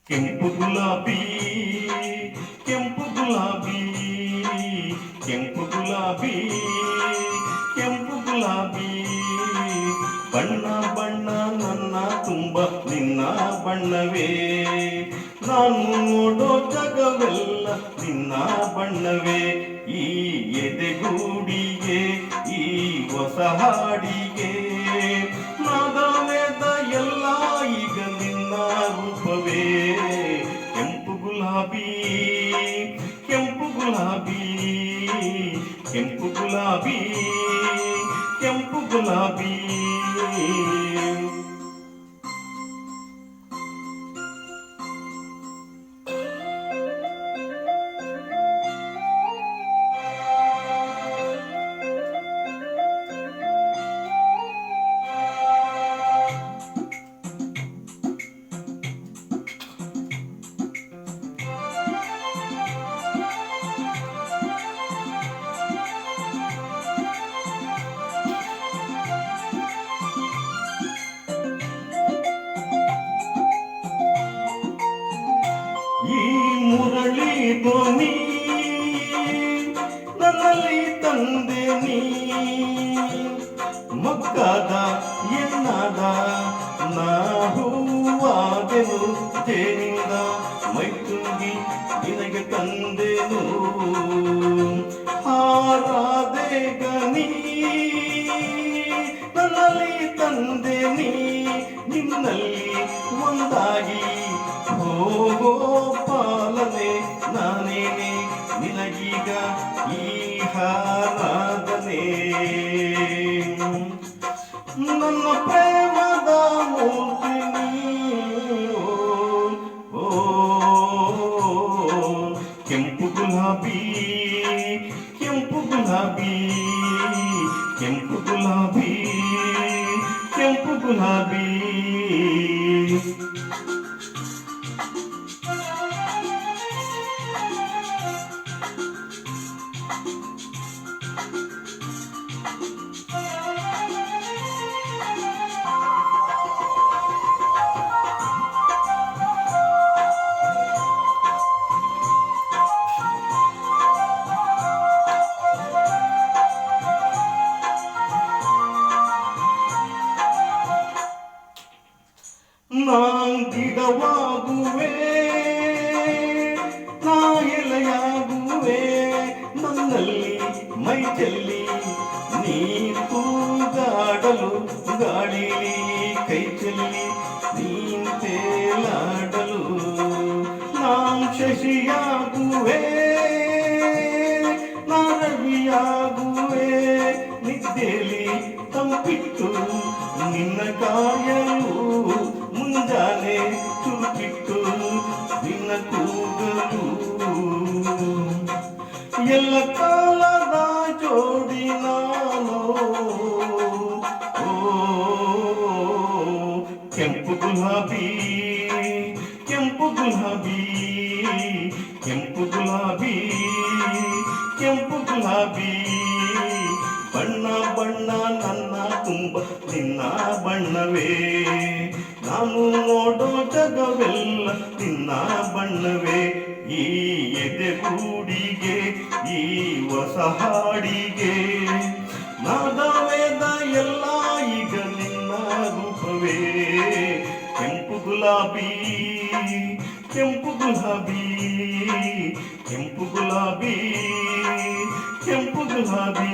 ಕೆಂಪು ಗುಲಾಬಿ ಕೆಂಪು ಗುಲಾಬಿ ಕೆಂಪು ಗುಲಾಬಿ ಕೆಂಪು ಗುಲಾಬಿ ಬಣ್ಣ ಬಣ್ಣ ನನ್ನ ತುಂಬ ನಿನ್ನ ಬಣ್ಣವೇ ನಾನು ನೋಡೋ ಜಗವೆಲ್ಲ ನಿನ್ನ ಬಣ್ಣವೇ ಈ ಎದೆಗೂಡಿಗೆ ಈ ಹೊಸ ಹಾಡಿಗೆ ನಾದವೇದ ಎಲ್ಲ ಈಗ ನಿನ್ನ ರೂಪವೇ ಕೆಂಪು ಗುಲಾಬಿ ಕೆಂಪು ಗುಲಾಬಿ ಕೆಂಪು ಗುಲಾಬಿ ಕೆಂಪು ಗುಲಾಬಿ ಈ ಮುರಳಿ ಧ್ವನಿ ನನ್ನಲ್ಲಿ ತಂದೆ ನೀ ಮಗ್ಗಾದ ಎನ್ನಾದ ನಾ ಹೂವಾದೆನು ಜೇನಿಂದ ಮೈತುಂಗಿ ನಿನಗೆ ತಂದೆನು ಹಾರಾದೆ ಗನಿ ನನ್ನಲ್ಲಿ ತಂದೆ ನೀ ನಿನ್ನಲ್ಲಿ ಒಂದಾಗಿ ಹೋಗೋ ಪಾಲನೆ ನಾನೇನೆ ನಿನಗೀಗ ಈ ಹಾರಾಧನೆ ನನ್ನ ಪ್ರೇಮದ ಮೂರ್ತಿ ಓ ಕೆಂಪು ಗುಲಾಬಿ ಕೆಂಪು ಗುಲಾಬಿ ಕೆಂಪು ಗುಲಾಬಿ ಕೆಂಪು ಗುಲಾಬಿ ನಾನ್ ಗಿಡವಾಗುವೆ ನಾ ಎಲೆಯಾಗುವೆ ನನ್ನಲ್ಲಿ ಮೈ ಚೆಲ್ಲಿ ನೀ ತೂಗಾಡಲು ಗಾಳಿಲಿ ಕೈ ಚೆಲ್ಲಿ ನೀನ್ ತೇಲಾಡಲು ನಾನ್ ಶಶಿಯಾಗುವೆ ನಾ ರವಿಯಾಗುವೆ ನಿದ್ದೆಲಿ ತಂಪಿಟ್ಟು ನಿನ್ನ ಕಾಯಲು ಮುಂಜಾನೆ ಚುರುಕಿಟ್ಟು ನಿನ್ನ ಕೂಗಲು ಎಲ್ಲ ಕಾಲದ ಜೋಡಿ ನಾನು ಓ ಕೆಂಪು ಗುಲಾಬಿ ಕೆಂಪು ಗುಲಾಬಿ ಕೆಂಪು ಗುಲಾಬಿ ಕೆಂಪು ಗುಲಾಬಿ ಬಣ್ಣ ಬಣ್ಣ ನನ್ನ ತುಂಬ ನಿನ್ನ ಬಣ್ಣವೇ ನಾನು ನೋಡೋ ಜಗವೆಲ್ಲ ನಿನ್ನ ಬಣ್ಣವೇ ಈ ಎದೆಗೂಡಿಗೆ ಈ ಹೊಸ ಹಾಡಿಗೆ ನಾದವೇದ ಎಲ್ಲ ಈಗ ನಿನ್ನ ರೂಪವೇ ಕೆಂಪು ಗುಲಾಬಿ ಕೆಂಪು ಗುಲಾಬಿ ಕೆಂಪು ಗುಲಾಬಿ ಕೆಂಪು ಗುಲಾಬಿ